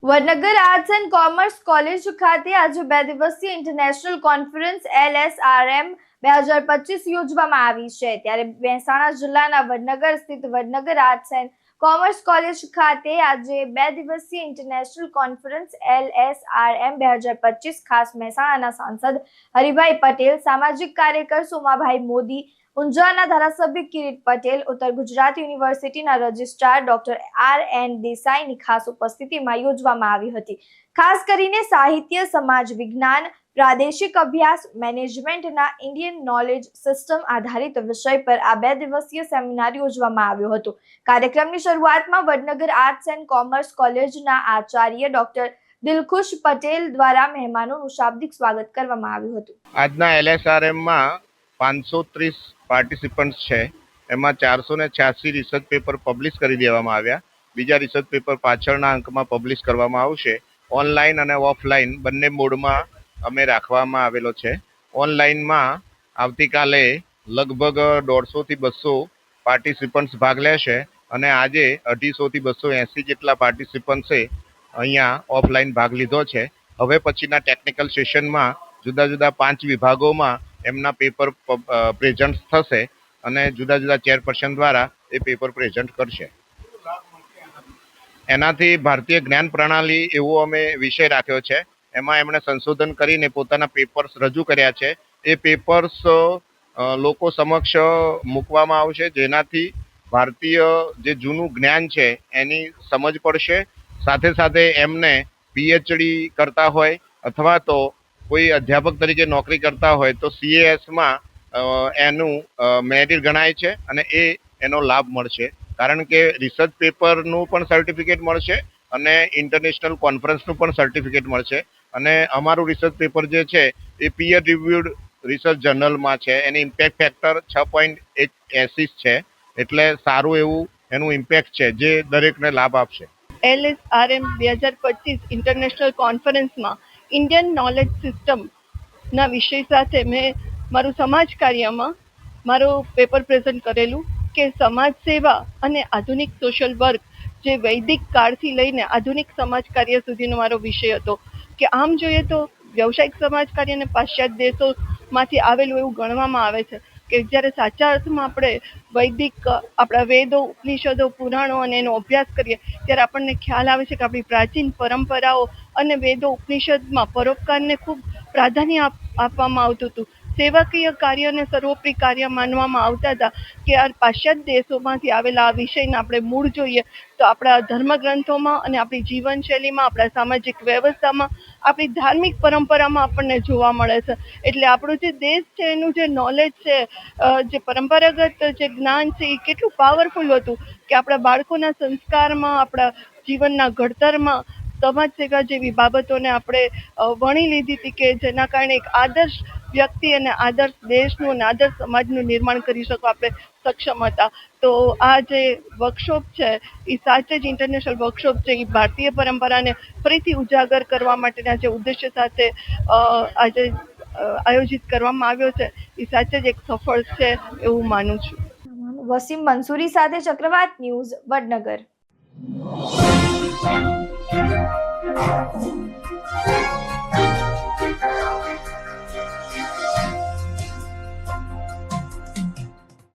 Vadnagar arts and commerce college ખાતે આજે 2 દિવસીય ઇન્ટરનેશનલ કોન્ફરન્સ LSRM 2025 યોજવામાં આવી છે। ત્યારે મહેસાણા જિલ્લાના વડનગર સ્થિત Vadnagar arts and commerce college ખાતે આજે 2 દિવસીય ઇન્ટરનેશનલ કોન્ફરન્સ LSRM 2025 ખાસ મહેસાણાના સાંસદ હરિભાઈ પટેલ, સામાજિક કાર્યકર સોમાભાઈ મોદી, ઊંઝાના ધારાસભ્ય કિરીટ પટેલ, ઉત્તર ગુજરાત યુનિવર્સિટીના રજિસ્ટ્રાર ડોક્ટર RN દેસાઈની ખાસ ઉપસ્થિતિમાં યોજવામાં આવી હતી। ખાસ કરીને સાહિત્ય, સમાજ વિજ્ઞાન, પ્રાદેશિક અભ્યાસ, મેનેજમેન્ટના ઇન્ડિયન નોલેજ સિસ્ટમ આધારિત વિષય પર આ 2 દિવસીય સેમિનાર યોજવામાં આવ્યો હતો। કાર્યક્રમની શરૂઆતમાં વડનગર આર્ટ્સ એન્ડ કોમર્સ કોલેજના આચાર્ય ડોક્ટર દિલખુશ પટેલ દ્વારા મહેમાનોનું શાબ્દિક સ્વાગત કરવામાં આવ્યું હતું। આજના LSRM માં 530 પાર્ટિસિપન્ટ્સ છે। એમાં 486 રિસર્ચ પેપર પબ્લિશ કરી દેવામાં આવ્યા। બીજા રિસર્ચ પેપર પાછળના અંકમાં પબ્લિશ કરવામાં આવશે। ઓનલાઈન અને ઓફલાઈન બંને મોડમાં અમે રાખવામાં આવેલો છે। ઓનલાઈનમાં આવતીકાલે લગભગ 150 થી 200 પાર્ટિસિપન્ટ્સ ભાગ લેશે અને આજે 250 થી 280 જેટલા પાર્ટિસિપન્ટ્સે અહીંયા ઓફલાઈન ભાગ લીધો છે। હવે પછીના ટેકનિકલ સેશનમાં જુદા જુદા 5 વિભાગોમાં એમના પેપર પ્રેઝન્ટ થશે અને જુદા જુદા ચેરપર્સન દ્વારા એ પેપર પ્રેઝન્ટ કરશે। એનાથી ભારતીય જ્ઞાન પ્રણાલી એવો અમે વિષય રાખ્યો છે। એમાં એમણે સંશોધન કરીને પોતાના પેપર્સ રજૂ કર્યા છે। એ પેપર્સ લોકો સમક્ષ મૂકવામાં આવશે, જેનાથી ભારતીય જે જૂનું જ્ઞાન છે એની સમજ પડશે। સાથે સાથે એમને PhD કરતા હોય અથવા તો કોઈ અધ્યાપક તરીકે નોકરી કરતા હોય તો CASમાં એનું મેરિટ ગણાય છે અને એનો લાભ મળશે, કારણ કે રિસર્ચ પેપરનું પણ સર્ટિફિકેટ મળશે અને ઇન્ટરનેશનલ કોન્ફરન્સનું પણ સર્ટિફિકેટ મળશે। અને અમારું રિસર્ચ પેપર જે છે એ પીયર રિવ્યુડ રિસર્ચ જર્નલમાં છે। એની ઇમ્પેક્ટ ફેક્ટર 6.80 છે, એટલે સારું એવું એનું ઇમ્પેક્ટ છે જે દરેકને લાભ આપશે। LSRM 2025 ઇન્ટરનેશનલ કોન્ફરન્સમાં ઇન્ડિયન નોલેજ સિસ્ટમના વિષય સાથે મેં મારું સમાજ કાર્યમાં મારું પેપર પ્રેઝન્ટ કરેલું કે સમાજ સેવા અને આધુનિક સોશિયલ વર્ક, જે વૈદિક કાળથી લઈને આધુનિક સમાજ કાર્ય સુધીનો મારો વિષય હતો। કે આમ જોઈએ તો વ્યવસાયિક સમાજ કાર્યને પાશ્ચાત્ય દેશોમાંથી આવેલું એવું ગણવામાં આવે છે કે જ્યારે સાચા અર્થમાં આપણે વૈદિક આપણા વેદો, ઉપનિષદો, પુરાણો અને એનો અભ્યાસ કરીએ ત્યારે આપણને ખ્યાલ આવે છે કે આપણી પ્રાચીન પરંપરાઓ અને વેદો ઉપનિષદમાં પરોપકારને ખૂબ પ્રાધાન્ય આપવામાં આવતું હતું। સેવાકીય કાર્યને સર્વોપરી કાર્ય માનવામાં આવતા હતા। કે આ પાશ્ચાત્ય દેશોમાંથી આવેલા આ વિષયને આપણે મૂળ જોઈએ તો આપણા ધર્મગ્રંથોમાં અને આપણી જીવનશૈલીમાં, આપણા સામાજિક વ્યવસ્થામાં, આપણી ધાર્મિક પરંપરામાં આપણને જોવા મળે છે। એટલે આપણું જે દેશ છે એનું જે નોલેજ છે, જે પરંપરાગત જે જ્ઞાન છે એ કેટલું પાવરફુલ હતું કે આપણા બાળકોના સંસ્કારમાં, આપણા જીવનના ઘડતરમાં સમાજ સેવા જેવી બાબતોને આપણે વણી લીધી હતી કે જેના કારણે એક આદર્શ વ્યક્તિ અને આદર્શ દેશનું અને આદર્શ સમાજનું નિર્માણ કરી શકો આપણે સક્ષમ હતા। તો આ જે વર્કશોપ છે એ સાચે જ ઇન્ટરનેશનલ વર્કશોપ છે, એ ભારતીય પરંપરાને ફરીથી ઉજાગર કરવા માટેના જે ઉદ્દેશ્ય સાથે આજે આયોજિત કરવામાં આવ્યો છે એ સાચે જ એક સફળ છે એવું માનું છું। વસીમ મંસૂરી સાથે ચક્રવાત ન્યૂઝ, વડનગર।